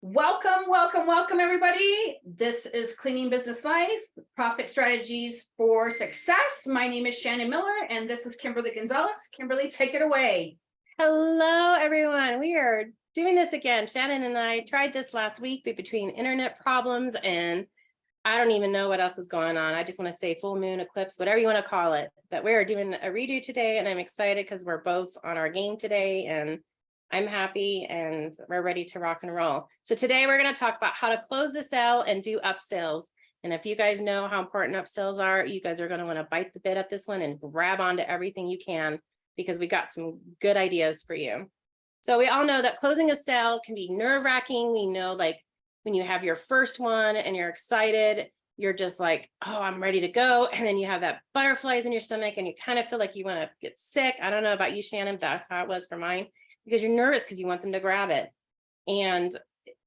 Welcome, everybody. This is Cleaning Business Life, Profit Strategies for Success. My name is Shannon Miller, and this is Kimberly Gonzalez. Kimberly, take it away. Hello, everyone. We are doing this again. Shannon and I tried this last week, but between internet problems and I don't even know what else is going on. I just want to say full moon, eclipse, whatever you want to call it. But we are doing a redo today, and I'm excited because we're both on our game today, and I'm happy and we're ready to rock and roll. So today we're going to talk about how to close the sale and do upsells. And if you guys know how important upsells are, you guys are going to want to bite the bit at this one and grab onto everything you can, because we got some good ideas for you. So we all know that closing a sale can be nerve-wracking. We know, like, when you have your first one and you're excited, you're just like, oh, I'm ready to go. And then you have that butterflies in your stomach and you kind of feel like you want to get sick. I don't know about you, Shannon, that's how it was for mine, because you're nervous because you want them to grab it. And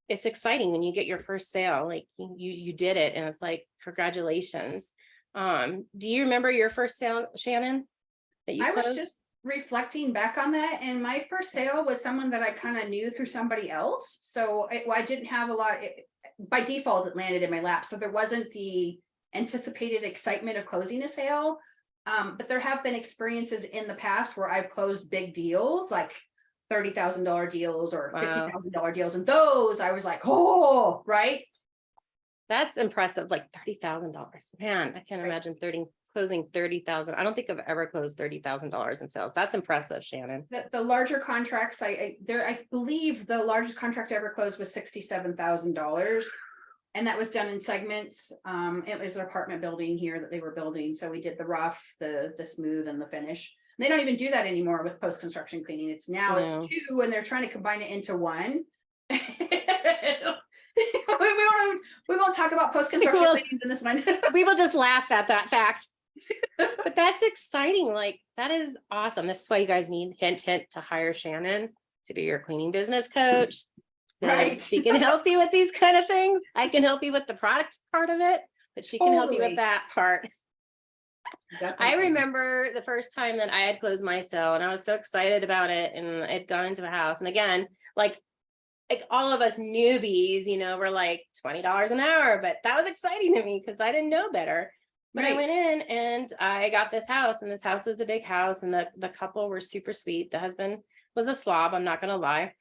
it's exciting when you get your first sale, like you did it, and it's like, congratulations. Do you remember your first sale, Shannon, that you closed? I was just reflecting back on that, and my first sale was someone that I kind of knew through somebody else. So I didn't have a lot. By default, it landed in my lap. So there wasn't the anticipated excitement of closing a sale. But there have been experiences in the past where I've closed big deals, like $30,000 deals or $50,000 deals. And those I was like, oh, right. That's impressive. Like $30,000. Man, I can't imagine closing 30,000. I don't think I've ever closed $30,000 in sales. That's impressive, Shannon. The larger contracts, I believe the largest contract I ever closed was $67,000. And that was done in segments. It was an apartment building here that they were building. So we did the rough, the smooth, and the finish. And they don't even do that anymore with post-construction cleaning. It's now it's two, and they're trying to combine it into one. we won't talk about post-construction cleaning in this one. We will just laugh at that fact. But that's exciting. Like, that is awesome. This is why you guys need, hint, to hire Shannon to be your cleaning business coach. Right. She can help you with these kind of things. I can help you with the product part of it, but she can help you with that part. Definitely. I remember the first time that I had closed my sale, and I was so excited about it, and I'd gone into a house. And again, like all of us newbies, we're like $20 an hour, but that was exciting to me because I didn't know better. But I went in and I got this house, and this house was a big house, and the couple were super sweet. The husband was a slob, I'm not going to lie.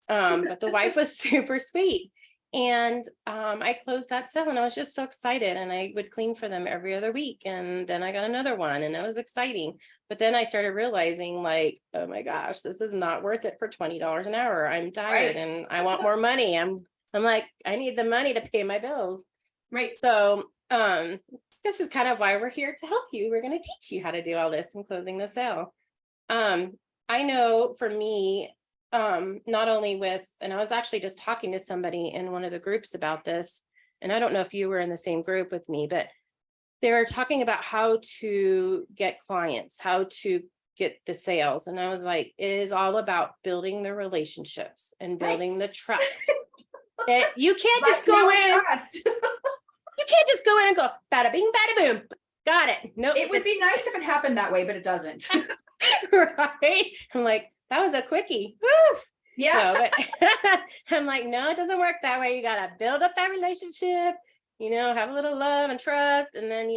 But the wife was super sweet. And I closed that sale, and I was just so excited, and I would clean for them every other week. And then I got another one, and it was exciting. But then I started realizing, like, oh my gosh, this is not worth it for $20 an hour. I'm tired and I want more money. I'm like, I need the money to pay my bills. Right. So this is kind of why we're here, to help you. We're going to teach you how to do all this in closing the sale. I know for me, not only with, and I was actually just talking to somebody in one of the groups about this, and I don't know if you were in the same group with me, but they were talking about how to get clients, how to get the sales. And I was like, it is all about building the relationships and building the trust. You can't just go in. You can't just go in and go, bada bing, bada boom. Got it. No, it would be nice if it happened that way, but it doesn't. Right. I'm like, that was a quickie. Woo! Yeah. No, but I'm like, no, it doesn't work that way. You got to build up that relationship, have a little love and trust. And then,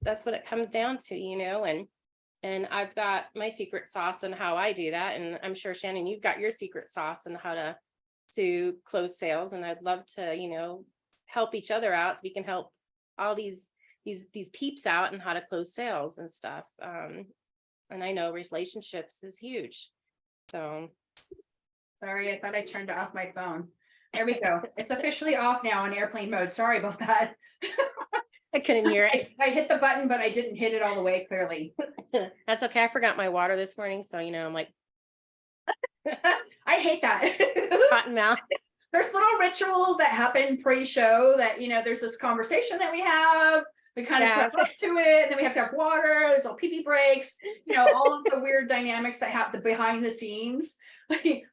that's what it comes down to, and I've got my secret sauce and how I do that. And I'm sure, Shannon, you've got your secret sauce and how to close sales. And I'd love to, help each other out so we can help all these peeps out and how to close sales and stuff. And I know relationships is huge. So sorry, I thought I turned off my phone. There we go. It's officially off now in airplane mode. Sorry about that. I couldn't hear it. I hit the button, but I didn't hit it all the way clearly. That's okay. I forgot my water this morning. So, I'm like, I hate that. Cotton mouth. There's little rituals that happen pre-show that, there's this conversation that we have. We kind of prep up to it, and then we have to have water. There's all pee breaks, all of the weird dynamics that happen behind the scenes.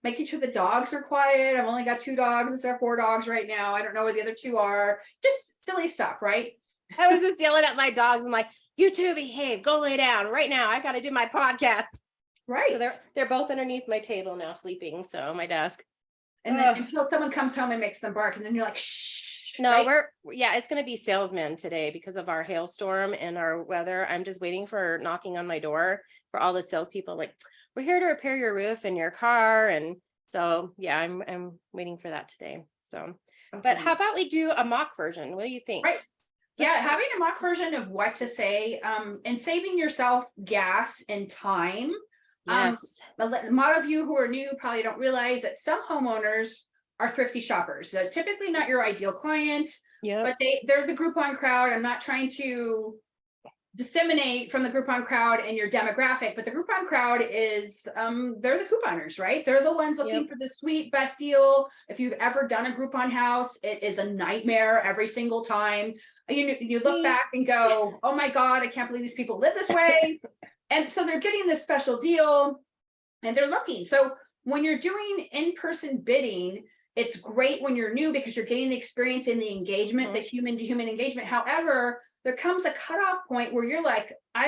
Making sure the dogs are quiet. I've only got 2 dogs instead of 4 dogs right now. I don't know where the other 2 are. Just silly stuff, right? I was just yelling at my dogs. I'm like, you two behave. Go lay down right now. I got to do my podcast. Right. So they're both underneath my table now, sleeping. So my desk. And then Ugh. until someone comes home and makes them bark, and then you're like, shh. No, right? yeah, it's gonna be salesmen today because of our hailstorm and our weather. I'm just waiting for knocking on my door for all the salespeople, like, we're here to repair your roof and your car. And so, yeah, I'm waiting for that today. So, but how about we do a mock version? What do you think? Right. Let's Yeah, start. having a mock version of what to say, and saving yourself gas and time. Yes. A lot of you who are new probably don't realize that some homeowners are thrifty shoppers. They're typically not your ideal client, Yep. but they're the Groupon crowd. I'm not trying to disseminate from the Groupon crowd and your demographic, but the Groupon crowd is they're the couponers, right? They're the ones looking Yep. for the sweet best deal. If you've ever done a Groupon house, it is a nightmare every single time. You look Me. back and go, oh my God, I can't believe these people live this way. And so they're getting this special deal and they're looking. So when you're doing in-person bidding, it's great when you're new because you're getting the experience in the engagement, the human to human engagement. However, there comes a cutoff point where you're like, I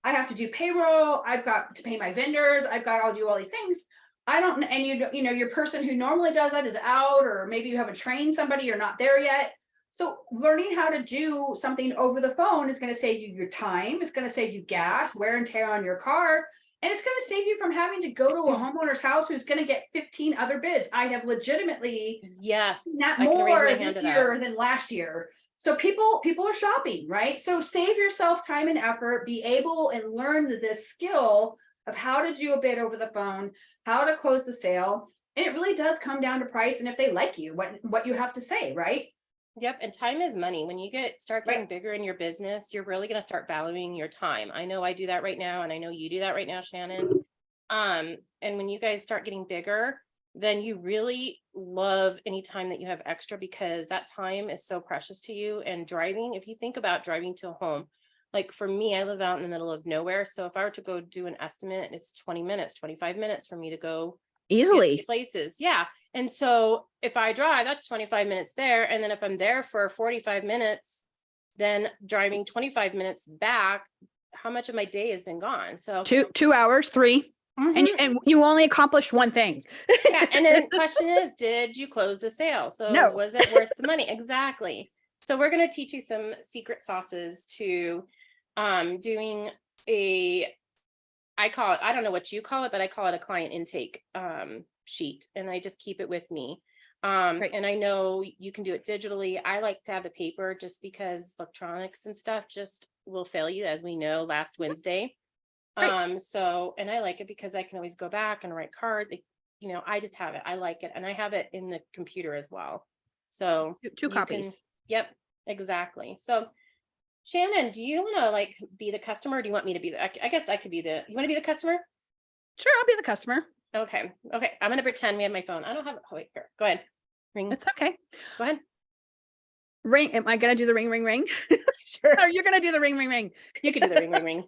have to do payroll. I've got to pay my vendors. I'll do all these things. I don't, and your person who normally does that is out, or maybe you haven't trained somebody, you're not there yet. So learning how to do something over the phone is going to save you your time. It's going to save you gas, wear and tear on your car. And it's going to save you from having to go to a homeowner's house who's going to get 15 other bids. I have legitimately Yes. not I can raise my more hand this to year that. than last year. So people are shopping, right? So save yourself time and effort, be able and learn this skill of how to do a bid over the phone, how to close the sale. And it really does come down to price and if they like you, what you have to say, right? Yep. And time is money. When you start getting Right. bigger in your business, you're really going to start valuing your time. I know I do that right now. And I know you do that right now, Shannon. And when you guys start getting bigger, then you really love any time that you have extra because that time is so precious to you. And driving, if you think about driving to a home, like for me, I live out in the middle of nowhere. So if I were to go do an estimate, it's 20 minutes, 25 minutes for me to go Easily. places. Yeah. And so if I drive, that's 25 minutes there. And then if I'm there for 45 minutes, then driving 25 minutes back, how much of my day has been gone? So 2 hours, 3, and you only accomplished one thing. yeah. And then the question is, did you close the sale? So No. was it worth the money? Exactly. So we're going to teach you some secret sauces to doing I call it, I don't know what you call it, but I call it a client intake sheet. And I just keep it with me. Great. And I know you can do it digitally. I like to have the paper just because electronics and stuff just will fail you, as we know, last Wednesday. Right. So, and I like it because I can always go back and write card. I just have it. I like it. And I have it in the computer as well. So Two copies. Yep, exactly. So Shannon, do you want to be the customer? Or do you want me to be I guess I could be you want to be the customer? Sure, I'll be the customer. Okay. I'm going to pretend we have my phone. I don't have it. Oh, wait, here. Go ahead. Ring. It's okay. Go ahead. Ring. Am I gonna do the ring, ring, ring? Sure. Or you're gonna do the ring, ring, ring? You can do the ring, ring, ring.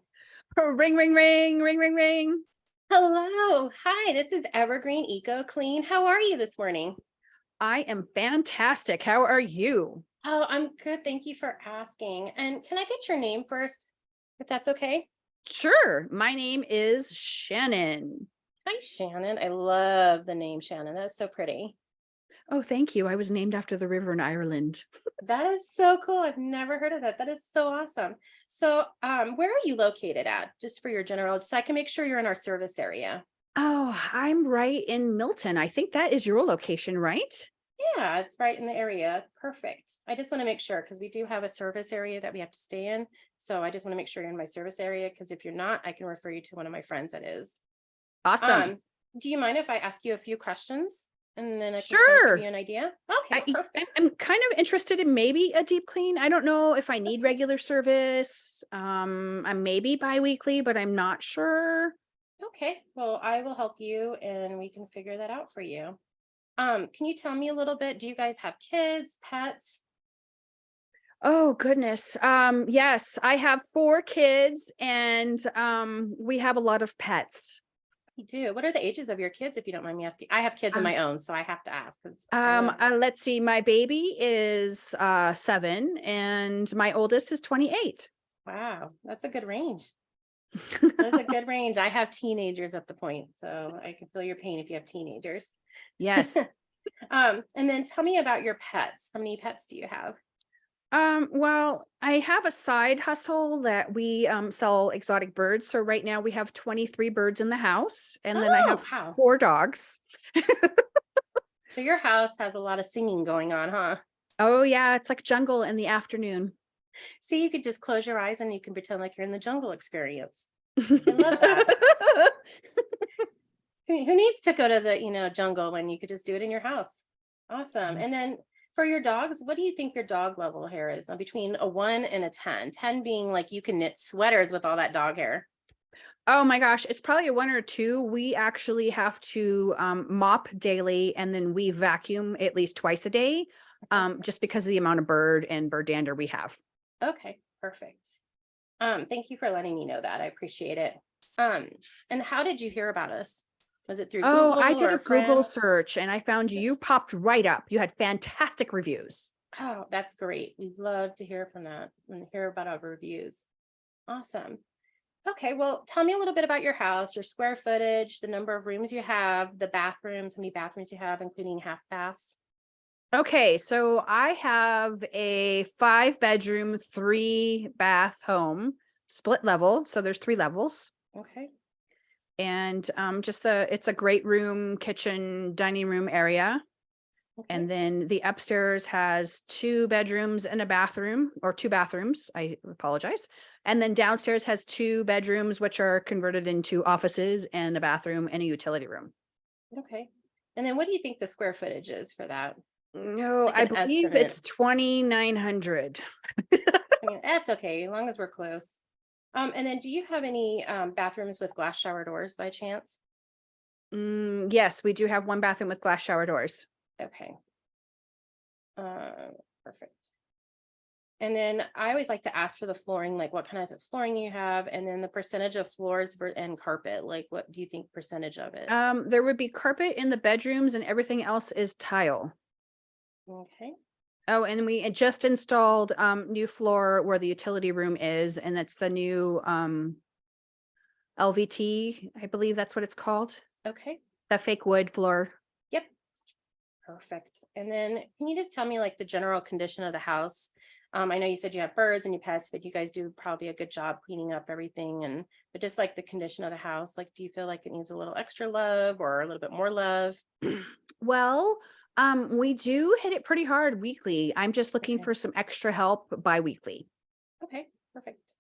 Ring, ring, ring, ring, ring, ring. Hello. Hi, this is Evergreen Eco Clean. How are you this morning? I am fantastic. How are you? Oh, I'm good. Thank you for asking. And can I get your name first, if that's okay? Sure. My name is Shannon. Hi, Shannon. I love the name Shannon. That's so pretty. Oh, thank you. I was named after the river in Ireland. That is so cool. I've never heard of that. That is so awesome. So, where are you located at? Just for your general, so I can make sure you're in our service area. Oh, I'm right in Milton. I think that is your location, right? Yeah, it's right in the area. Perfect. I just want to make sure because we do have a service area that we have to stay in. So I just want to make sure you're in my service area because if you're not, I can refer you to one of my friends that is. Awesome. Do you mind if I ask you a few questions and then I can Sure. give you an idea? Okay, perfect. I'm kind of interested in maybe a deep clean. I don't know if I need regular service. I'm maybe biweekly, but I'm not sure. Okay, well, I will help you and we can figure that out for you. Can you tell me a little bit? Do you guys have kids, pets? Oh goodness. Yes, I have 4 kids and we have a lot of pets. You do. What are the ages of your kids, if you don't mind me asking? I have kids of Um, my own, so I have to ask. I know- Let's see, my baby is 7 and my oldest is 28. Wow, that's a good range. That's a good range. I have teenagers at the point, so I can feel your pain if you have teenagers. Yes. And then tell me about your pets. How many pets do you have? Well, I have a side hustle that we sell exotic birds. So right now we have 23 birds in the house, and then I Oh, have wow. 4 dogs. So your house has a lot of singing going on, huh? Oh yeah, it's like jungle in the afternoon. See, you could just close your eyes and you can pretend like you're in the jungle experience. I love that. Who needs to go to the, jungle when you could just do it in your house? Awesome. And then for your dogs, what do you think your dog level hair is? Between a 1 and a 10? 10 being like you can knit sweaters with all that dog hair. Oh my gosh, it's probably a 1 or 2. We actually have to mop daily, and then we vacuum at least twice a day, just because of the amount of bird and bird dander we have. Okay, perfect. Thank you for letting me know that. I appreciate it. And how did you hear about us? Was it through Oh, I Google did or a a friend? Google search and I found you. You popped right up. You had fantastic reviews. Oh, that's great. We'd love to hear from that and hear about our reviews. Awesome. Okay, well, tell me a little bit about your house, your square footage, the number of rooms you have, the bathrooms, how many bathrooms you have, including half baths. Okay, so I have a 5-bedroom, 3-bath home, split level. So there's 3 levels. Okay. And it's a great room, kitchen, dining room area. Okay. And then the upstairs has 2 bedrooms and a bathroom, or 2 bathrooms. I apologize. And then downstairs has 2 bedrooms, which are converted into offices and a bathroom and a utility room. Okay. And then what do you think the square footage is for that? No, Like I an believe estimate. it's 2,900. That's okay, as long as we're close. And then do you have any bathrooms with glass shower doors by chance? Yes, we do have 1 bathroom with glass shower doors. Okay. Perfect. And then I always like to ask for the flooring, like what kind of flooring you have, and then the percentage of floors and carpet, like what do you think percentage of it? There would be carpet in the bedrooms and everything else is tile. Okay. Oh, and we had just installed new floor where the utility room is, and that's the new LVT, I believe that's what it's called. Okay. That fake wood floor. Yep. Perfect. And then can you just tell me like the general condition of the house? I know you said you have birds and your pets, but you guys do probably a good job cleaning up everything, but just like the condition of the house, like do you feel like it needs a little extra love or a little bit more love? Well, we do hit it pretty hard weekly. I'm just looking Okay. for some extra help bi-weekly. Okay, perfect.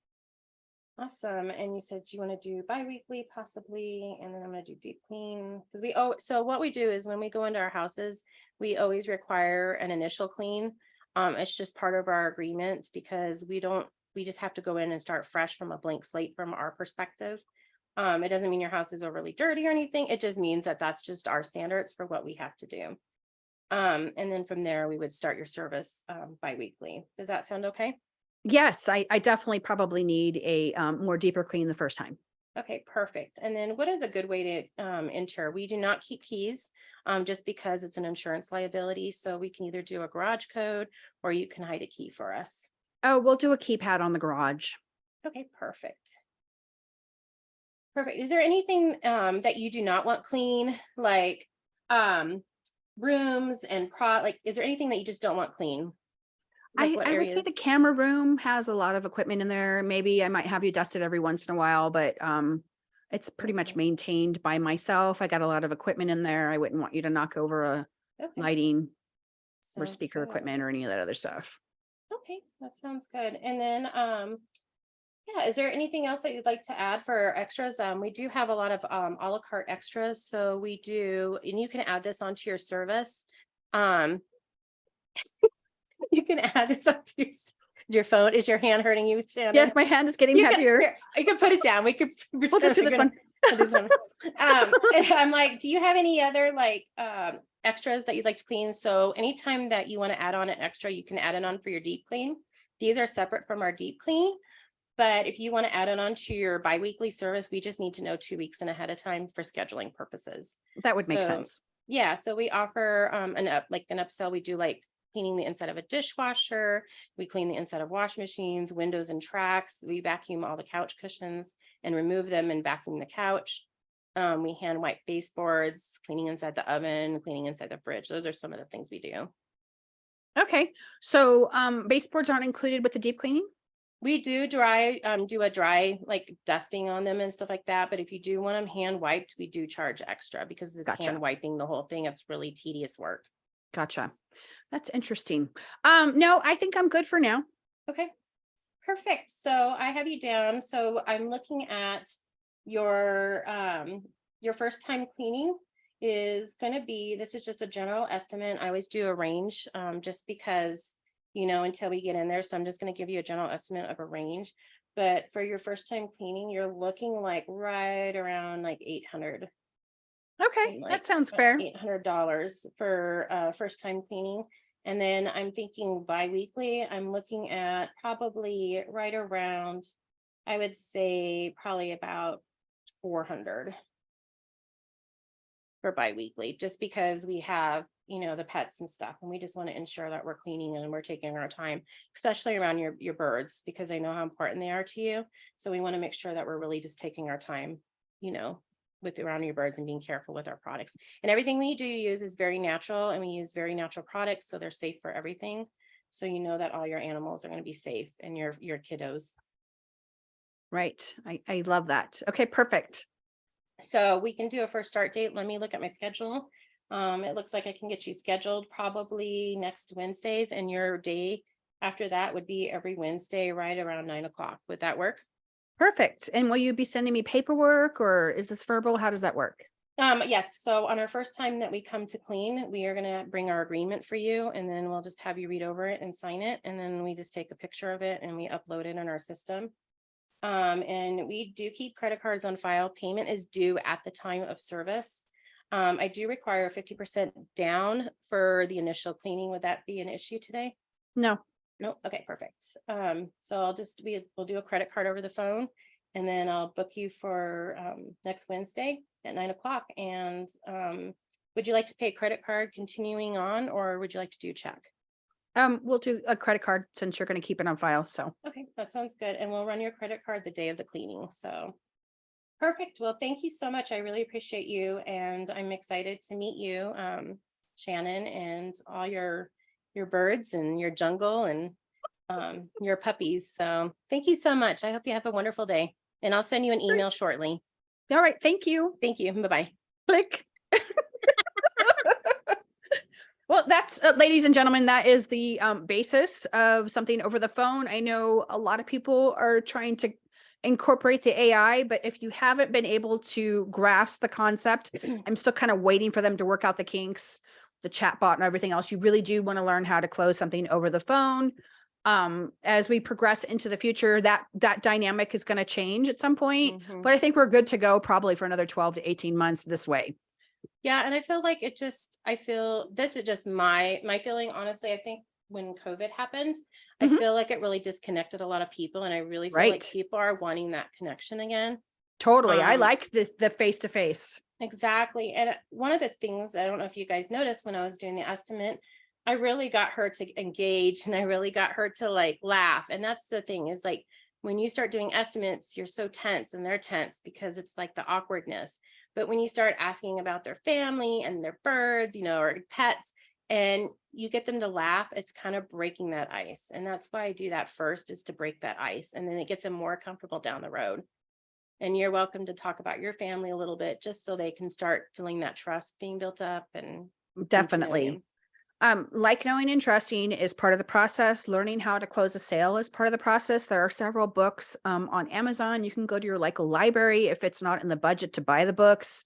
Awesome. And you said you want to do bi-weekly possibly, and then I'm going to do deep clean because so what we do is when we go into our houses, we always require an initial clean. It's just part of our agreement because we just have to go in and start fresh from a blank slate from our perspective. It doesn't mean your house is overly dirty or anything. It just means that that's just our standards for what we have to do. And then from there, we would start your service bi-weekly. Does that sound okay? Yes, I definitely probably need a more deeper clean the first time. Okay, perfect. And then what is a good way to enter? We do not keep keys just because it's an insurance liability. So we can either do a garage code or you can hide a key for us. Oh, we'll do a keypad on the garage. Okay, perfect. Perfect. Is there anything that you do not want clean, like rooms and like, is there anything that you just don't want clean? Like what I would say areas? the camera room has a lot of equipment in there. Maybe I might have you dust it every once in a while, but it's pretty much Okay. maintained by myself. I got a lot of equipment in there. I wouldn't want you to knock over a Okay. lighting or Sounds speaker good. equipment or any of that other stuff. Okay, that sounds good. And then yeah, is there anything else that you'd like to add for extras? We do have a lot of a la carte extras. So we do, and you can add this onto your service. You can add this onto your phone. Is your hand hurting you, Shannon? Yes, my hand is getting You heavier. can put it down. We could We'll just do this one. this one. I'm like, do you have any other like extras that you'd like to clean? So anytime that you want to add on an extra, you can add it on for your deep clean. These are separate from our deep clean. But if you want to add it on to your bi-weekly service, we just need to know 2 weeks and ahead of time for scheduling purposes. That would make So, sense. Yeah, so we offer an upsell. We do like cleaning the inside of a dishwasher. We clean the inside of wash machines, windows and tracks. We vacuum all the couch cushions and remove them and vacuum the couch. We hand wipe baseboards, cleaning inside the oven, cleaning inside the fridge. Those are some of the things we do. Okay, so baseboards aren't included with the deep cleaning? We do a dry like dusting on them and stuff like that. But if you do want them hand wiped, we do charge extra because it's Gotcha. hand wiping the whole thing. It's really tedious work. Gotcha. That's interesting. No, I think I'm good for now. Okay, perfect. So I have you down. So I'm looking at your first time cleaning is going to be, this is just a general estimate. I always do a range, just because, until we get in there. So I'm just going to give you a general estimate of a range. But for your first time cleaning, you're looking like right around like 800. Okay, Like, that sounds fair. $800 for first time cleaning. And then I'm thinking bi-weekly, I'm looking at probably right around, I would say probably about 400 for bi-weekly, just because we have, the pets and stuff, and we just want to ensure that we're cleaning and we're taking our time, especially around your birds, because I know how important they are to you. So we want to make sure that we're really just taking our time, with around your birds and being careful with our products. And everything we do use is very natural, and we use very natural products, so they're safe for everything. So you know that all your animals are going to be safe, and your kiddos. Right. I love that. Okay, perfect. So we can do a first start date. Let me look at my schedule. It looks like I can get you scheduled probably next Wednesdays, and your day after that would be every Wednesday right around 9 o'clock. Would that work? Perfect. And will you be sending me paperwork, or is this verbal? How does that work? Yes. So on our first time that we come to clean, we are going to bring our agreement for you, and then we'll just have you read over it and sign it. And then we just take a picture of it and we upload it in our system. And we do keep credit cards on file. Payment is due at the time of service. I do require 50% down for the initial cleaning. Would that be an issue today? No. No. Okay, perfect. So we'll do a credit card over the phone, and then I'll book you for next Wednesday at 9 o'clock. And would you like to pay a credit card continuing on, or would you like to do check? We'll do a credit card since you're going to keep it on file. So Okay, that sounds good. And we'll run your credit card the day of the cleaning. So perfect. Well, thank you so much. I really appreciate you. And I'm excited to meet you, Shannon, and all your birds and your jungle and your puppies. So thank you so much. I hope you have a wonderful day. And I'll send you an email shortly. all right. Thank you. Thank you. Bye-bye. Click. Well, that's ladies and gentlemen, that is the basis of something over the phone. I know a lot of people are trying to incorporate the AI, but if you haven't been able to grasp the concept, I'm still kind of waiting for them to work out the kinks, the chat bot and everything else. You really do want to learn how to close something over the phone. As we progress into the future, that dynamic is going to change at some point, but I think we're good to go probably for another 12 to 18 months this way. Yeah, and I feel like this is just my feeling. Honestly, I think when COVID happened, I feel like it really disconnected a lot of people, and I really feel like people are wanting that connection again. Totally. I like the face-to-face. Exactly. And one of the things, I don't know if you guys noticed when I was doing the estimate, I really got her to engage, and I really got her to like laugh. And that's the thing, is like when you start doing estimates, you're so tense, and they're tense because it's like the awkwardness. But when you start asking about their family and their birds, or pets, and you get them to laugh, it's kind of breaking that ice. And that's why I do that first, is to break that ice. And then it gets them more comfortable down the road. And you're welcome to talk about your family a little bit, just so they can start feeling that trust being built up. And Definitely. Like, knowing, and trusting is part of the process. Learning how to close a sale is part of the process. There are several books on Amazon. You can go to your local library if it's not in the budget to buy the books.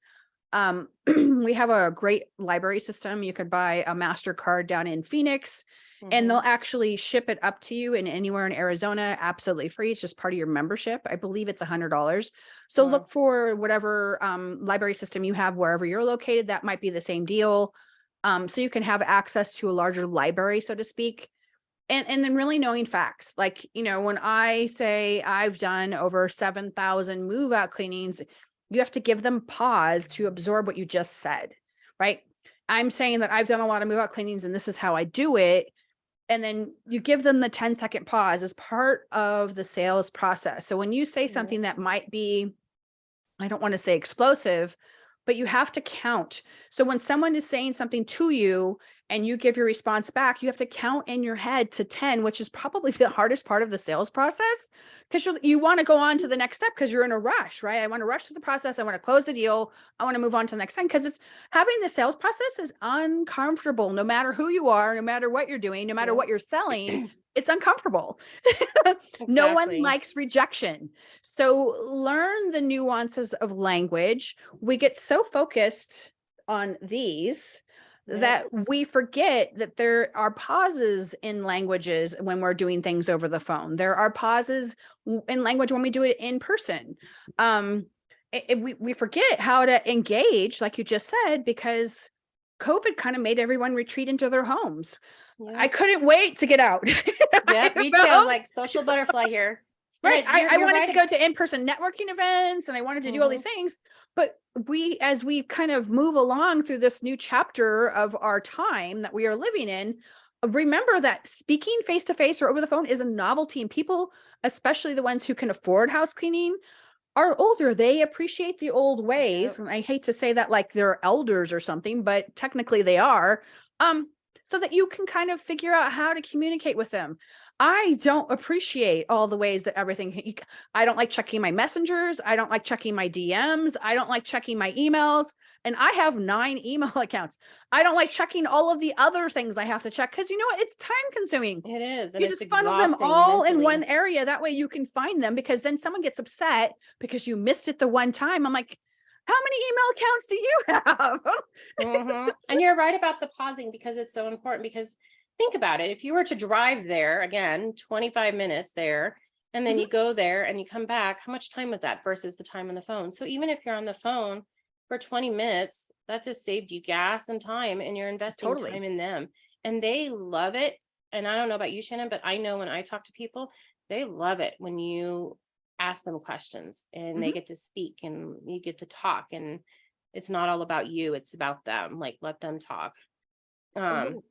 We have a great library system. You could buy a MasterCard down in Phoenix, and they'll actually ship it up to you in anywhere in Arizona, absolutely free. It's just part of your membership. I believe it's $100. So look for whatever library system you have wherever you're located. That might be the same deal. So you can have access to a larger library, so to speak. And then really knowing facts. Like, when I say I've done over 7,000 move out cleanings, you have to give them pause to absorb what you just said, right? I'm saying that I've done a lot of move out cleanings and this is how I do it. And then you give them the 10-second pause as part of the sales process. So when you say something that might be I don't want to say explosive, but you have to count. So when someone is saying something to you and you give your response back, you have to count in your head to 10, which is probably the hardest part of the sales process, because you want to go on to the next step because you're in a rush, right? I want to rush through the process. I want to close the deal. I want to move on to the next thing, because it's having the sales process is uncomfortable, no matter who you are, no matter what you're doing, no matter Yeah. what you're selling. It's uncomfortable. No one Exactly. likes rejection. So learn the nuances of language. We get so focused on these Yep. that we forget that there are pauses in languages when we're doing things over the phone. There are pauses in language when we do it in person. We forget how to engage, like you just said, because COVID kind of made everyone retreat into their homes. I Yeah. couldn't wait to get out. Yeah, me too. I was like social butterfly here. And Right. I you're wanted right. to go to in-person networking events, and I wanted to do all these things. But as we kind of move along through this new chapter of our time that we are living in, remember that speaking face to face or over the phone is a novelty. And people, especially the ones who can afford house cleaning, are older. They appreciate the old ways. Yep. And I hate to say that like they're elders or something, but technically they are. So that you can kind of figure out how to communicate with them. I don't appreciate all the ways that everything, I don't like checking my messengers. I don't like checking my DMs. I don't like checking my emails. And I have 9 email accounts. I don't like checking all of the other things I have to check, because you know what? It's time consuming. It is. And You it's just funnel them exhausting all in mentally. one area. That way you can find them, because then someone gets upset because you missed it the one time. I'm like, how many email accounts do you have? And you're right about the pausing, because it's so important. Because think about it. If you were to drive there again, 25 minutes there, and then you go there and you come back, how much time was that versus the time on the phone? So even if you're on the phone for 20 minutes, that just saved you gas and time, and you're investing Totally. time in them. And they love it. And I don't know about you, Shannon, but I know when I talk to people, they love it when you ask them questions and they get to speak and you get to talk, and it's not all about you, it's about them. Like, let them talk.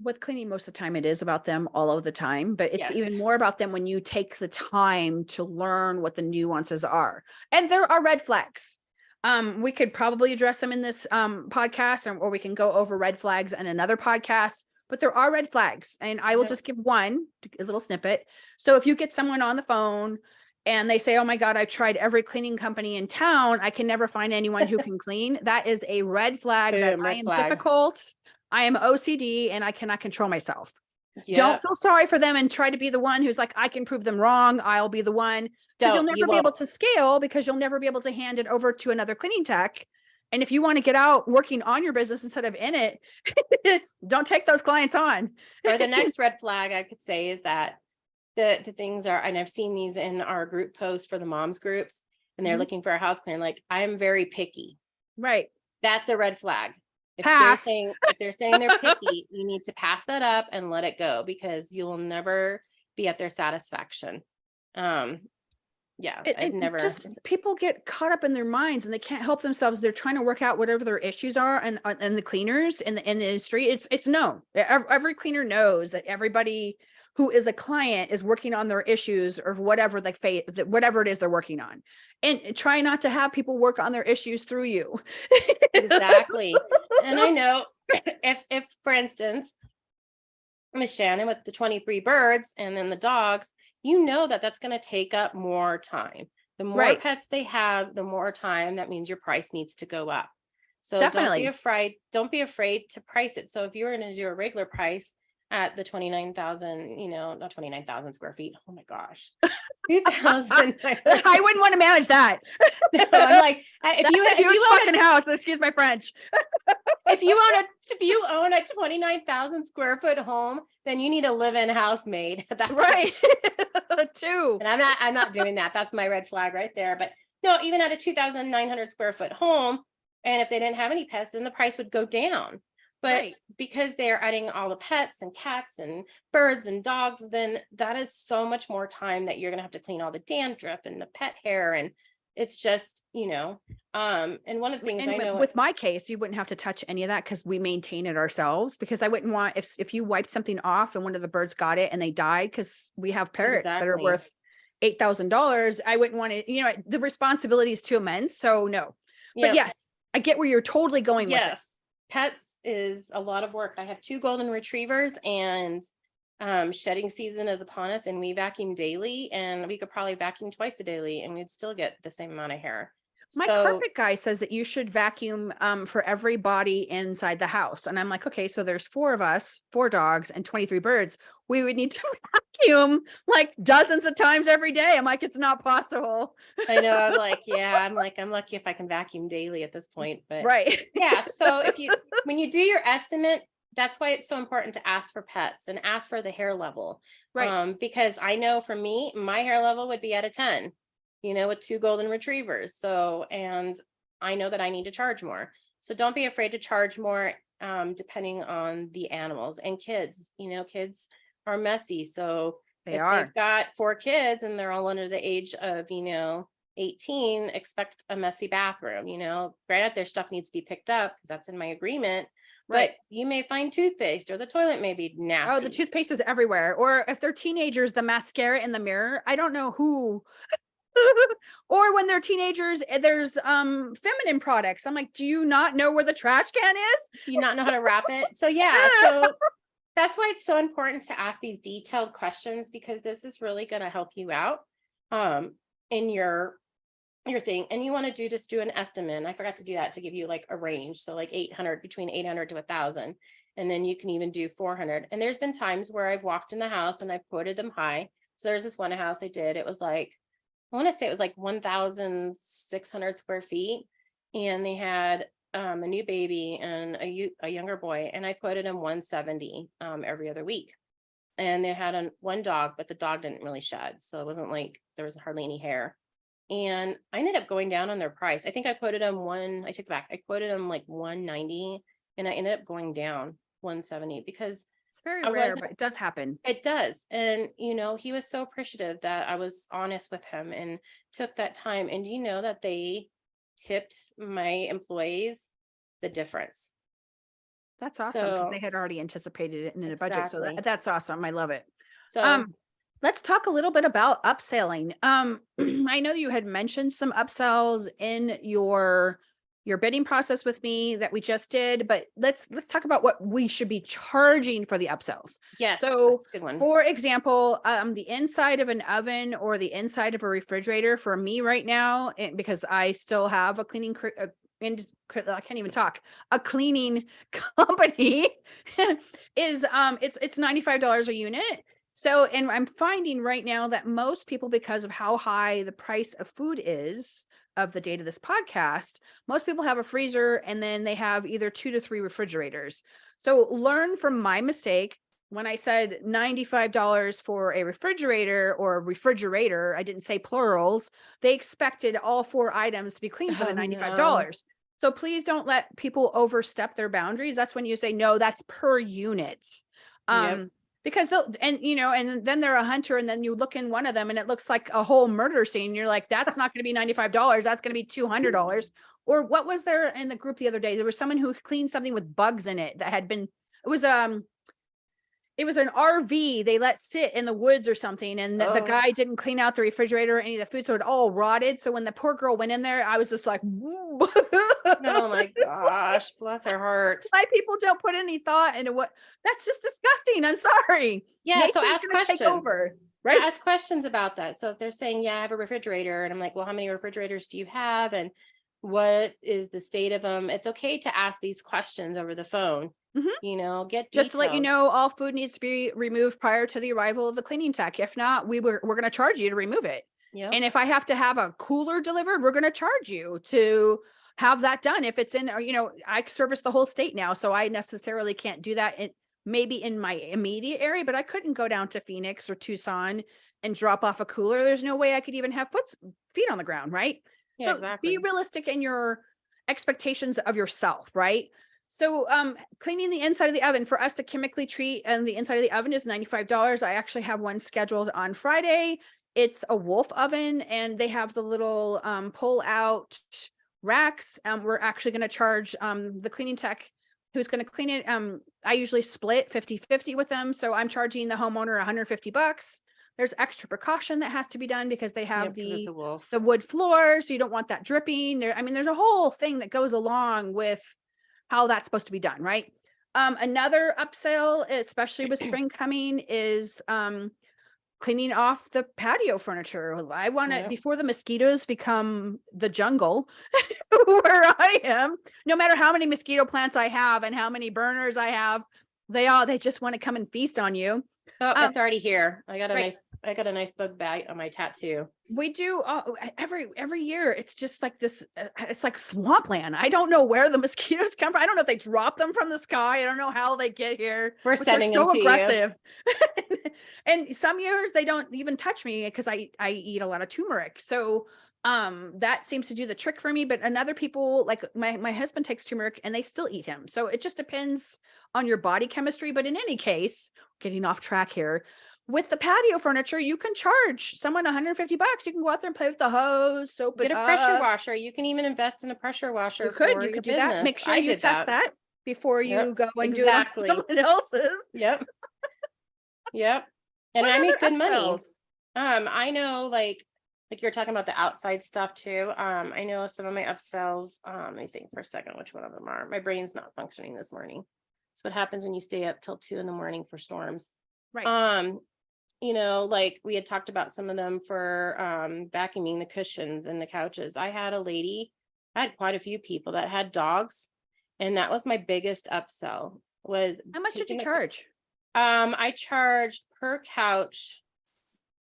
With cleaning, most of the time it is about them all of the time, but it's Yes. even more about them when you take the time to learn what the nuances are. And there are red flags. We could probably address them in this podcast, or we can go over red flags in another podcast, but there are red flags. And I will Yep. just give a little snippet. So if you get someone on the phone and they say, oh my God, I've tried every cleaning company in town, I can never find anyone who can clean, that is a red flag that Boom, I red am flag. difficult. I am OCD and I cannot control myself. Yeah. Don't feel sorry for them and try to be the one who's like, I can prove them wrong. I'll be the one. Because you'll never be able to scale, because you'll never be able to hand it over to another cleaning tech. And if you want to get out working on your business instead of in it, don't take those clients on. Or the next red flag I could say is that the things are, and I've seen these in our group post for the moms groups, and they're Mhm. looking for a house cleaner, like, I am very picky. Right. That's a red flag. If Pass. they're saying they're picky, you need to pass that up and let it go, because you will never be at their satisfaction. Yeah, I've never. Just people get caught up in their minds and they can't help themselves. They're trying to work out whatever their issues are, and the cleaners in the industry, it's known. Every cleaner knows that everybody who is a client is working on their issues, or whatever whatever it is they're working on, and try not to have people work on their issues through you. Exactly. And I know if for instance, Miss Shannon with the 23 birds and then the dogs, you know that that's going to take up more time. The more Right. pets they have, the more time. That means your price needs to go up. So Definitely. don't be afraid to price it. So if you're going to do a regular price at the 29,000, not 29,000 square feet. Oh my gosh. 2,000. I wouldn't want to manage that. No, I'm like, That's a huge fucking house. Excuse my French. if you own a 29,000 square foot home, then you need a live-in housemaid. Right. Too. And I'm not doing that. That's my red flag right there. But no, even at a 2,900 square foot home, and if they didn't have any pets, then the price would go down. But Right. because they're adding all the pets and cats and birds and dogs, then that is so much more time that you're going to have to clean all the dandruff and the pet hair. And it's just, and one of the things And I know with my case, you wouldn't have to touch any of that because we maintain it ourselves, because I wouldn't want, if you wiped something off and one of the birds got it and they died, because we have parrots that are Exactly. worth $8,000, I wouldn't want to, the responsibility is too immense. So no, but Yep. yes, I get where you're totally going with it. Yes, pets is a lot of work. I have 2 golden retrievers, and shedding season is upon us, and we vacuum daily, and we could probably vacuum twice a daily and we'd still get the same amount of hair. My So carpet guy says that you should vacuum for every body inside the house. And I'm like, okay, so there's 4 of us, 4 dogs and 23 birds. We would need to vacuum like dozens of times every day. I'm like, it's not possible. I know, I'm like, yeah, I'm lucky if I can vacuum daily at this point, but Right. yeah. So when you do your estimate, that's why it's so important to ask for pets and ask for the hair level. Right. Because I know for me, my hair level would be at a 10, with 2 golden retrievers. So, and I know that I need to charge more. So don't be afraid to charge more, depending on the animals and kids. Kids are messy. So They if are. they've got 4 kids and they're all under the age of, 18, expect a messy bathroom. Granted, their stuff needs to be picked up because that's in my agreement. Right. But you may find toothpaste, or the toilet may be nasty. Oh, the toothpaste is everywhere. Or if they're teenagers, the mascara in the mirror. I don't know who. Or when they're teenagers, there's feminine products. I'm like, do you not know where the trash can is? Do you not know how to wrap it? So yeah, so that's why it's so important to ask these detailed questions, because this is really going to help you out in your thing. And you want to just do an estimate. I forgot to do that, to give you like a range. So like 800, between 800 to 1,000. And then you can even do 400. And there's been times where I've walked in the house and I've quoted them high. So there's this one house I did. It was like, I want to say it was like 1,600 square feet. And they had a new baby and a younger boy. And I quoted him 170 every other week. And they had one dog, but the dog didn't really shed. So it wasn't like there was hardly any hair. And I ended up going down on their price. I think I quoted them I took it back. I quoted them like 190, and I ended up going down 170 because It's very I rare, wasn't- but it does happen. it does. And, he was so appreciative that I was honest with him and took that time. And that they tipped my employees the difference. That's awesome, because So they had already anticipated it in a budget. So exactly. that's awesome. I love it. So Let's talk a little bit about upselling. I know you had mentioned some upsells in your bidding process with me that we just did, but let's talk about what we should be charging for the upsells. yes, So, that's a good one. for example, the inside of an oven or the inside of a refrigerator for me right now, because I still have a cleaning I can't even talk, a cleaning company, is it's $95 a unit. So, and I'm finding right now that most people, because of how high the price of food is of the date of this podcast, most people have a freezer and then they have either 2 to 3 refrigerators. So learn from my mistake. When I said $95 for a refrigerator or a refrigerator, I didn't say plurals. They expected all 4 items to be cleaned for the Oh, $95. So please don't let people overstep their boundaries. That's when you say, no, that's per unit. Yep. Because and then they're a hunter, and then you look in one of them and it looks like a whole murder scene. You're like, that's not going to be $95. That's going to be $200. Or what was there in the group the other day? There was someone who cleaned something with bugs in it that had been, it was an RV they let sit in the woods or something. And the Oh. guy didn't clean out the refrigerator or any of the food. So it all rotted. So when the poor girl went in there, I was just like, Oh my gosh, bless her heart. why people don't put any thought into what, that's just disgusting. I'm sorry. Yeah, so Nature's ask gonna take questions. over, Right. right? Ask questions about that. So if they're saying, yeah, I have a refrigerator, and I'm like, well, how many refrigerators do you have? And what is the state of them? It's okay to ask these questions over the phone. Mhm. Get Just to let you details. know, all food needs to be removed prior to the arrival of the cleaning tech. If not, we're going to charge you to remove it. Yep. And if I have to have a cooler delivered, we're going to charge you to have that done. If it's in, I service the whole state now, so I necessarily can't do that maybe in my immediate area, but I couldn't go down to Phoenix or Tucson and drop off a cooler. There's no way I could even have feet on the ground, right? Yeah, So exactly. be realistic in your expectations of yourself, right? So cleaning the inside of the oven, for us to chemically treat, and the inside of the oven is $95. I actually have one scheduled on Friday. It's a Wolf oven, and they have the little pull out racks. We're actually going to charge the cleaning tech who's going to clean it. I usually split 50-50 with them. So I'm charging the homeowner $150. There's extra precaution that has to be done because they have Yep, 'cause it's a wolf. the wood floors, so you don't want that dripping there. I mean, there's a whole thing that goes along with how that's supposed to be done, right? Another upsell, especially with spring coming, is cleaning off the patio furniture. I want to, Yep. before the mosquitoes become the jungle where I am, no matter how many mosquito plants I have and how many burners I have, they just want to come and feast on you. Oh, Um, it's already here. I got a right. nice bug bag on my tattoo. We do every year. It's just like this. It's like swampland. I don't know where the mosquitoes come from. I don't know if they drop them from the sky. I don't know how they get here. We're but they're sending them so to you. aggressive. And some years they don't even touch me because I eat a lot of turmeric. So that seems to do the trick for me. But another people, like my husband takes turmeric and they still eat him. So it just depends on your body chemistry. But in any case, getting off track here. With the patio furniture, you can charge someone $150. You can go out there and play with the hose, soap Get it a pressure up. washer. You can even invest in a pressure washer You could for your do that. business. Make sure I you did test that before you Yep, go and exactly. do it on someone else's. Yep. Yep. And What I make other good money. upsells? I know like you're talking about the outside stuff too. I know some of my upsells, let me think for a second which one of them are. My brain's not functioning this morning. So what happens when you stay up till 2 a.m. for storms? Right. You know, like we had talked about some of them for vacuuming the cushions and the couches. I had quite a few people that had dogs, and that was my biggest upsell was How much did you taking the- charge? I charged per couch.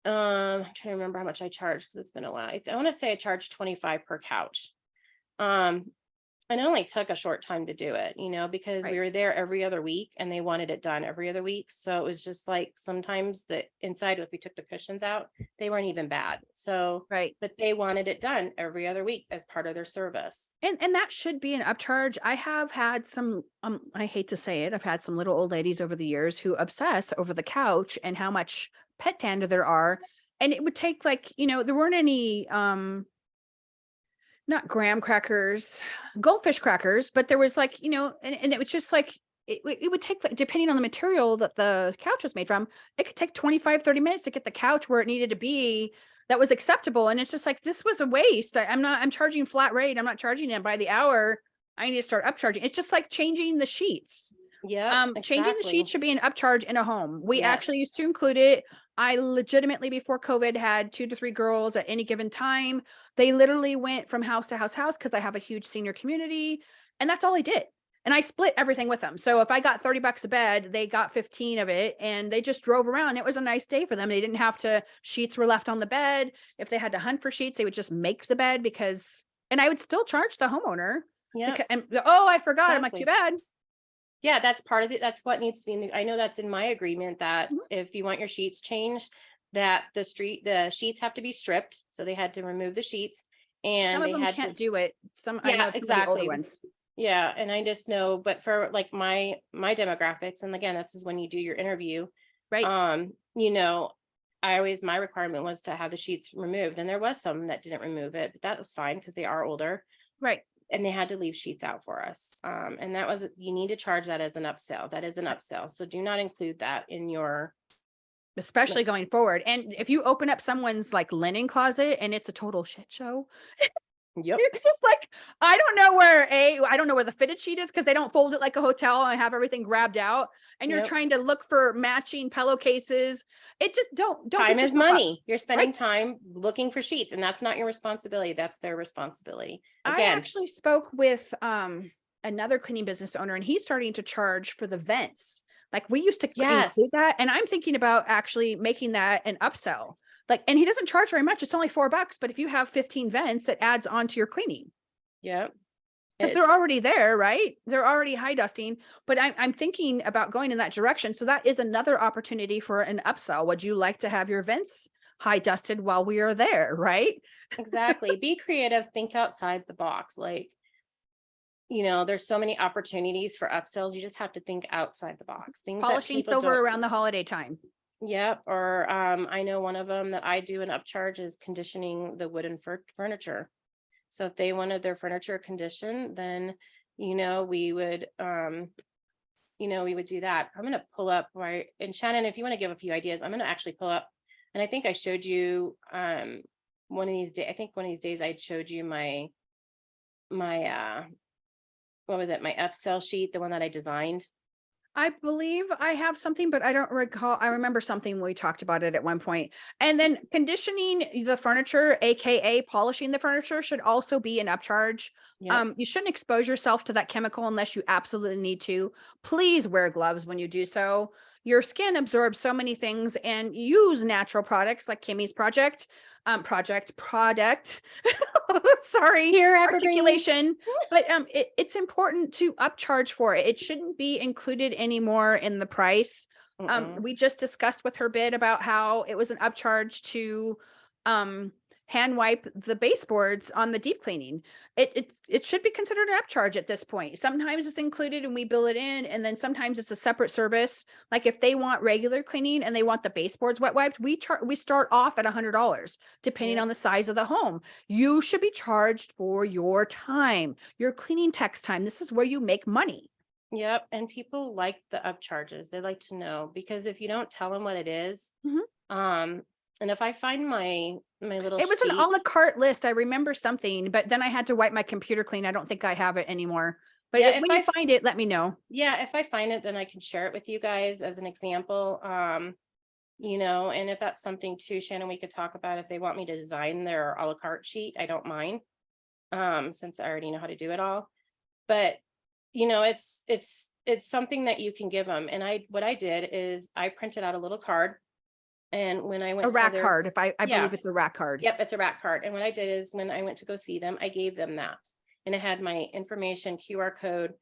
I'm trying to remember how much I charged because it's been a while. I want to say I charged 25 per couch. And it only took a short time to do it, you know, because we Right. were there every other week and they wanted it done every other week. So it was just like sometimes the inside, if we took the cushions out, they weren't even bad. So, Right. but they wanted it done every other week as part of their service. And that should be an upcharge. I have had some, I hate to say it, I've had some little old ladies over the years who obsess over the couch and how much pet dander there are. And it would take like, there weren't any not graham crackers, goldfish crackers, but there was like, and it was just like it would take, like, depending on the material that the couch was made from, it could take 25-30 minutes to get the couch where it needed to be that was acceptable. And it's just like, this was a waste. I'm charging flat rate. I'm not charging it by the hour. I need to start upcharging. It's just like changing the sheets. Yeah. Changing the sheets should be an upcharge in a home. We actually Yes. used to include it. I legitimately, before COVID, had 2 to 3 girls at any given time. They literally went from house to house because I have a huge senior community, and that's all I did. And I split everything with them. So if I got $30 a bed, they got 15 of it, and they just drove around. It was a nice day for them. They didn't have to, sheets were left on the bed. If they had to hunt for sheets, they would just make the bed and I would still charge the homeowner. Yeah. I forgot. I'm like, Exactly. too bad. Yeah, that's part of it. That's what needs to be in I know that's in my agreement that Mhm. if you want your sheets changed, that the sheets have to be stripped. So they had to remove the sheets and Some of they them had can't to, do it. I know some of the older exactly. ones. Yeah. And I just know, but for like my demographics, and again, this is when you do your interview, Right. my requirement was to have the sheets removed, and there was some that didn't remove it, but that was fine because they are older. Right. And they had to leave sheets out for us. And that was, you need to charge that as an upsell. That is an upsell. So do not include that in your, Especially going forward. And if you open up someone's like linen closet and it's a total shit show, yep. it's just like, I don't know where the fitted sheet is because they don't fold it like a hotel and have everything grabbed out. And you're Yep. trying to look for matching pillowcases. It just don't Time get is yourself up. money. You're spending Right. time looking for sheets, and that's not your responsibility. That's their responsibility. I Again, actually spoke with another cleaning business owner, and he's starting to charge for the vents. Like we used to Yes. include that, and I'm thinking about actually making that an upsell. Like, and he doesn't charge very much. It's only $4, but if you have 15 vents, it adds on to your cleaning. yep. Because they're already there, right? They're already high dusting, but I'm thinking about going in that direction. So that is another opportunity for an upsell. Would you like to have your vents high dusted while we are there, right? Exactly. Be creative, think outside the box. Like, there's so many opportunities for upsells. You just have to think outside the box. Things that Polishing people silver don't. around the holiday time. Yep. Or I know one of them that I do an upcharge is conditioning the wooden furniture. So if they wanted their furniture conditioned, then we would we would do that. I'm gonna pull up and Shannon, if you want to give a few ideas, I'm gonna actually pull up And I think I showed you, one of these days, I think one of these days I showed you my, what was it? My Upsell sheet, the one that I designed. I believe I have something, but I don't recall. I remember something when we talked about it at one point. And then conditioning the furniture, AKA polishing the furniture, should also be an upcharge. Yep. You shouldn't expose yourself to that chemical unless you absolutely need to. Please wear gloves when you do so. Your skin absorbs so many things, and use natural products like Kimmy's product. Sorry, Here, Evergreen. articulation. But it's important to upcharge for it. It shouldn't be included anymore in the price. Mm-mm. We just discussed with her bid about how it was an upcharge to hand wipe the baseboards on the deep cleaning. It should be considered an upcharge at this point. Sometimes it's included and we bill it in, and then sometimes it's a separate service. Like if they want regular cleaning and they want the baseboards wet wiped, we start off at $100 depending Yep. on the size of the home. You should be charged for your time, your cleaning tech's time. This is where you make money. Yep. And people like the upcharges. They like to know, because if you don't tell them what it is, Mhm. and if I find my little It was an sheet, a la carte list. I remember something, but then I had to wipe my computer clean. I don't think I have it anymore. But Yeah, if when I you find it, let me know. yeah, if I find it, then I can share it with you guys as an example. And if that's something too, Shannon, we could talk about if they want me to design their a la carte sheet, I don't mind. Since I already know how to do it all. But it's something that you can give them. And what I did is I printed out a little card. And when I went A to rack their, card. If I yeah, believe it's a rack card. yep, it's a rack card. And what I did is when I went to go see them, I gave them that. And it had my information, QR code.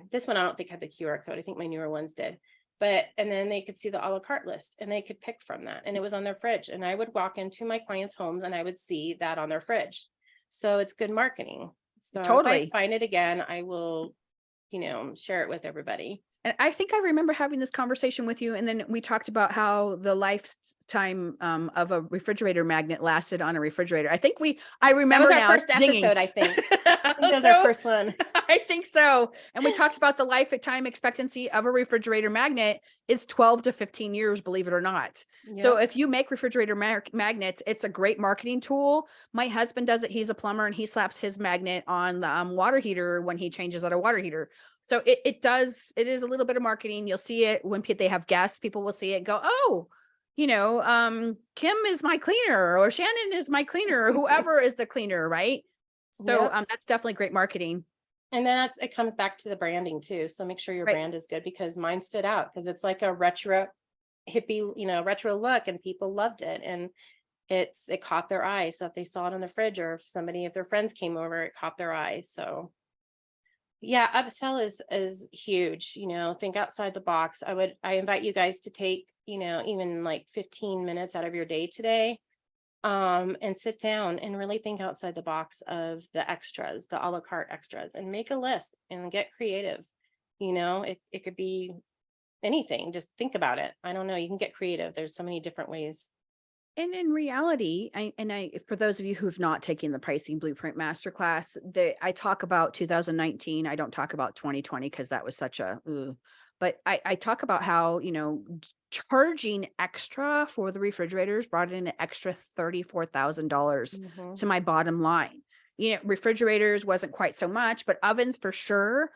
This one I don't think had the QR code. I think my newer ones did. And then they could see the a la carte list and they could pick from that. And it was on their fridge. And I would walk into my clients' homes and I would see that on their fridge. So it's good marketing. So Totally. if I find it again, I will, share it with everybody. And I think I remember having this conversation with you, and then we talked about how the lifetime of a refrigerator magnet lasted on a refrigerator. I That remember was our now, first it's dinging. episode, I think. That was our So, first one. I think so. And we talked about the lifetime expectancy of a refrigerator magnet is 12 to 15 years, believe it or not. So Yep. if you make refrigerator magnets, it's a great marketing tool. My husband does it. He's a plumber and he slaps his magnet on the water heater when he changes out a water heater. So it is a little bit of marketing. You'll see it when they have guests, people will see it and go, oh, Kim is my cleaner, or Shannon is my cleaner, or whoever is the cleaner, right? So Yep. that's definitely great marketing. And then it comes back to the branding too. So make sure your Right. brand is good, because mine stood out because it's like a retro hippie, retro look, and people loved it. And it caught their eye. So if they saw it on the fridge, or if their friends came over, it caught their eye. So yeah, upsell is huge. Think outside the box. I invite you guys to take, even like 15 minutes out of your day today, and sit down and really think outside the box of the extras, the a la carte extras, and make a list and get creative. It could be anything. Just think about it. I don't know. You can get creative. There's so many different ways. And in reality, for those of you who've not taken the pricing blueprint masterclass, I talk about 2019. I don't talk about 2020 because that was such a, but I talk about how, charging extra for the refrigerators brought in an extra $34,000 Mhm. to my bottom line. Refrigerators wasn't quite so much, but ovens for sure.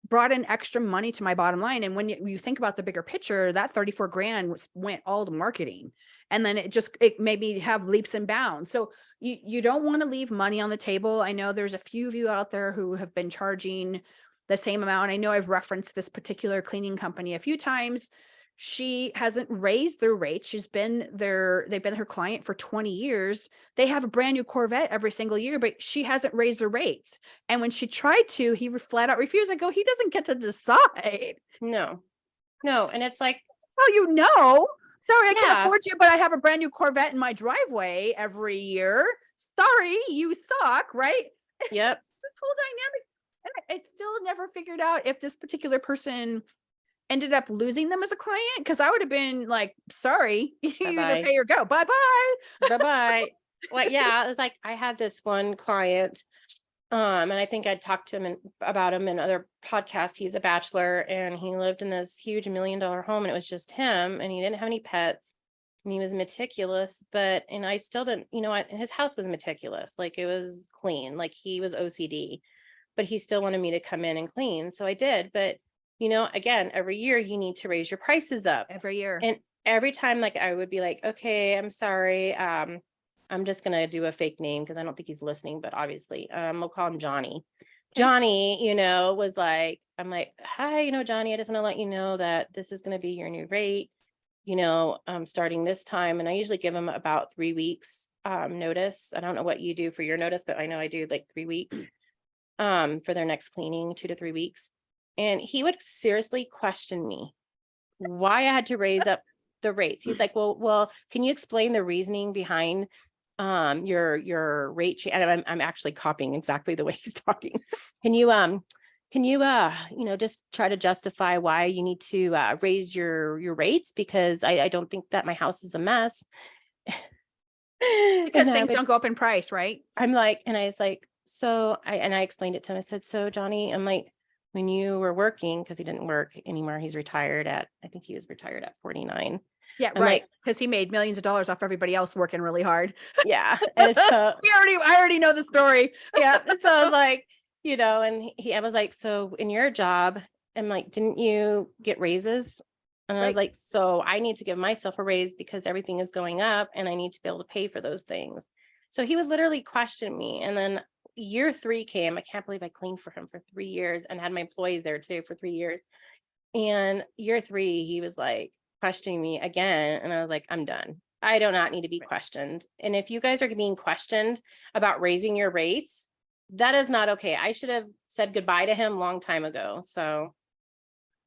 Brought in extra money to my bottom line. And when you think about the bigger picture, that 34 grand went all to marketing. And then it made me have leaps and bounds. So you don't want to leave money on the table. I know there's a few of you out there who have been charging the same amount. I know I've referenced this particular cleaning company a few times. She hasn't raised their rates. They've been her client for 20 years. They have a brand new Corvette every single year, but she hasn't raised their rates. And when she tried to, he flat out refused. I go, he doesn't get to decide. No. And it's like, Oh, sorry, I can't Yeah. afford you, but I have a brand new Corvette in my driveway every year. Sorry, you suck, right? Yep. This whole dynamic. And I still never figured out if this particular person ended up losing them as a client, because I would have been like, sorry, you either Bye-bye. pay or go. Bye-bye. Bye-bye. Well, yeah, it's like I had this one client, and I think I talked to him about him in other podcasts. He's a bachelor and he lived in this huge $1 million home, and it was just him, and he didn't have any pets. and he was meticulous, and I still didn't, his house was meticulous, like it was clean, like he was OCD, but he still wanted me to come in and clean. So I did. But, again, every year you need to raise your prices up. Every year. And every time, like, I would be like, okay, I'm sorry. I'm just going to do a fake name because I don't think he's listening, but obviously, we'll call him Johnny. Johnny, was like, I'm like, hi, Johnny, I just want to let you know that this is going to be your new rate, starting this time. And I usually give him about 3 weeks notice. I don't know what you do for your notice, but I know I do like 3 weeks for their next cleaning, 2 to 3 weeks. And he would seriously question me why I had to raise up the rates. He's like, well, can you explain the reasoning behind your rate change? And I'm actually copying exactly the way he's talking. Can you just try to justify why you need to raise your rates? Because I don't think that my house is a mess. Because things don't go up in price, right? I'm like, and I was like, I explained it to him. I said, so Johnny, I'm like, when you were working, because he didn't work anymore, I think he was retired at 49. Yeah, I'm right. like, Because he made millions of dollars off everybody else working really hard. yeah. And so I already know the story. yeah. And so I was like, and I was like, so in your job, I'm like, didn't you get raises? And I was like, so I need to give myself a raise because everything is going up and I need to be able to pay for those things. So he would literally question me. And then year 3 came. I can't believe I cleaned for him for 3 years and had my employees there too for 3 years. And year 3, he was like questioning me again. And I was like, I'm done. I do not need to be questioned. And if you guys are being questioned about raising your rates, that is not okay. I should have said goodbye to him a long time ago. So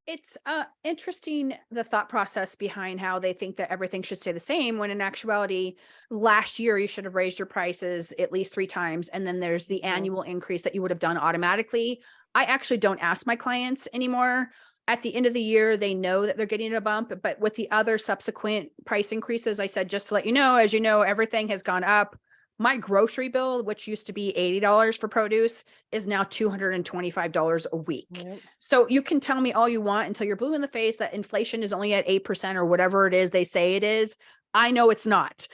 It's interesting, the thought process behind how they think that everything should stay the same, when in actuality, last year you should have raised your prices at least 3 times. And then there's the annual increase that you would have done automatically. I actually don't ask my clients anymore. At the end of the year, they know that they're getting a bump, but with the other subsequent price increases, I said, just to let you know, as you know, everything has gone up. My grocery bill, which used to be $80 for produce, is now $225 a week. yep. So you can tell me all you want until you're blue in the face that inflation is only at 8% or whatever it is they say it is. I know it's not.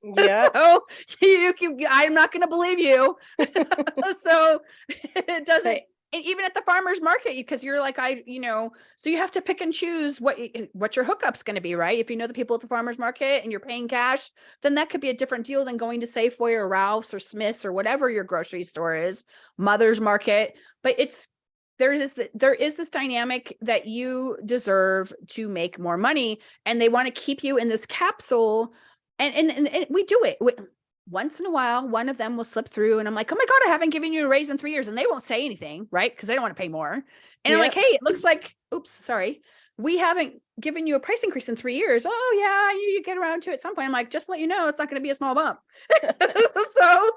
Yeah. So I'm not going to believe you. So it doesn't. And even at the farmer's market, because you're like, so you have to pick and choose what your hookup's going to be, right? If you know the people at the farmer's market and you're paying cash, then that could be a different deal than going to Safeway or Ralph's or Smith's or whatever your grocery store is, Mother's Market. But there is this dynamic that you deserve to make more money, and they want to keep you in this capsule. And we do it. Once in a while, one of them will slip through and I'm like, oh my God, I haven't given you a raise in 3 years. And they won't say anything, right? Because they don't want to pay more. And I'm like, hey, it looks like, oops, sorry. We haven't given you a price increase in 3 years. Oh yeah, you get around to it at some point. I'm like, just to let you know, it's not going to be a small bump. So,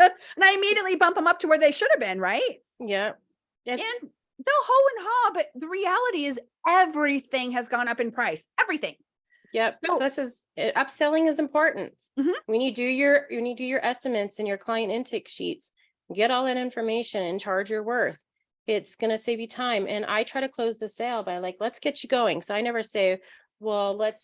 and I immediately bump them up to where they should have been, right? Yeah. And they'll hoe and haw, but the reality is everything has gone up in price. Everything. Yep. So this is upselling is important. When you do your estimates and your client intake sheets, get all that information and charge your worth. It's going to save you time. And I try to close the sale by like, let's get you going. So I never say, well, let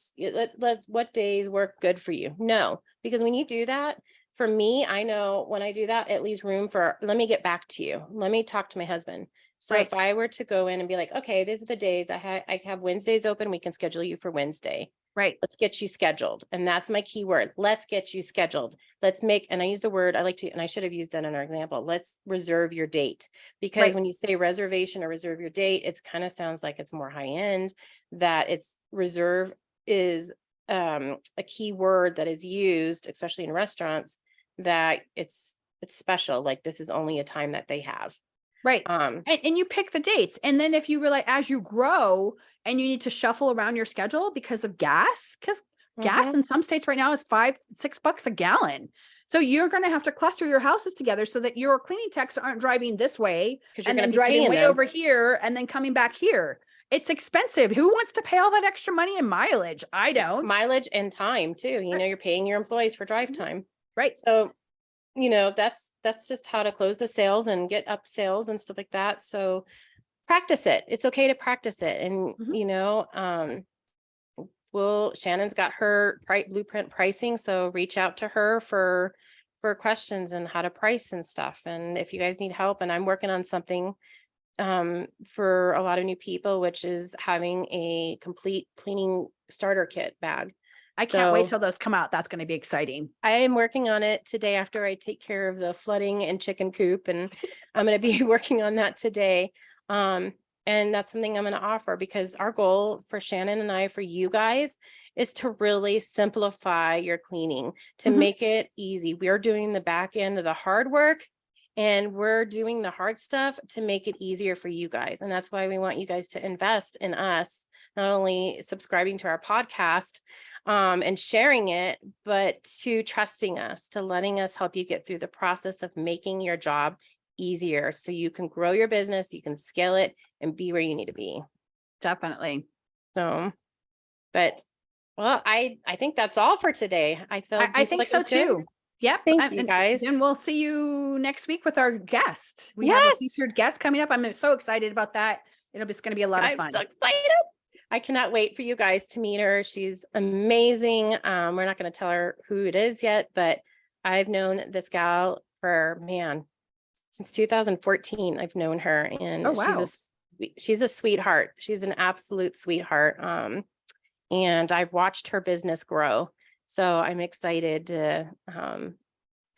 what days work good for you? No, because when you do that, for me, I know when I do that, it leaves room for, let me get back to you. Let me talk to my husband. So if I were to go in and be like, okay, these are the days I have Wednesdays open, we can schedule you for Wednesday. Right. Let's get you scheduled. And that's my key word. Let's get you scheduled. And I use the word, and I should have used that in our example. Let's reserve your date. Because when you say reservation or reserve your date, it's kind of sounds like it's more high end, that it's reserve is a key word that is used, especially in restaurants, that it's special. Like this is only a time that they have. Right. And you pick the dates. And then if you realize as you grow and you need to shuffle around your schedule because of gas, because gas in some states right now is $5-6 a gallon. So you're going to have to cluster your houses together so that your cleaning techs aren't driving this way and then driving way over here and then coming back here. It's expensive. Who wants to pay all that extra money in mileage? I don't. Mileage and time too. You're paying your employees for drive time. Right. So that's just how to close the sales and get up sales and stuff like that. So practice it. It's okay to practice it. And, Shannon's got her blueprint pricing, so reach out to her for questions and how to price and stuff. And if you guys need help, and I'm working on something for a lot of new people, which is having a complete cleaning starter kit bag. I can't wait So till those come out. That's going to be exciting. I am working on it today after I take care of the flooding and chicken coop, and I'm going to be working on that today. And that's something I'm going to offer, because our goal for Shannon and I, for you guys, is to really simplify your cleaning, to Mhm. make it easy. We are doing the back end of the hard work, and we're doing the hard stuff to make it easier for you guys. And that's why we want you guys to invest in us, not only subscribing to our podcast, and sharing it, but to trusting us, to letting us help you get through the process of making your job easier so you can grow your business, you can scale it, and be where you need to be. Definitely. So, but well, I think that's all for today. I feel do I you feel think like it so was good? too. Yep. Thank and- you, and guys. Then we'll see you next week with our guest. We have a Yes. featured guest coming up. I'm so excited about that. It's going to be a lot of I'm fun. so excited. I cannot wait for you guys to meet her. She's amazing. We're not going to tell her who it is yet, but I've known this gal for, man, since 2014. I've known her, and Oh, wow. she's a sweetheart. She's an absolute sweetheart. And I've watched her business grow. So I'm excited to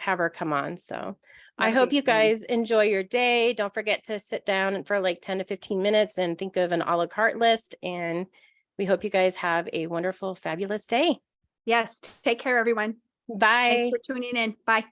have her come on. So I That'll hope be you exciting. guys enjoy your day. Don't forget to sit down for like 10 to 15 minutes and think of an a la carte list. And we hope you guys have a wonderful, fabulous day. Yes. Take care, everyone. Bye. Thanks for tuning in. Bye.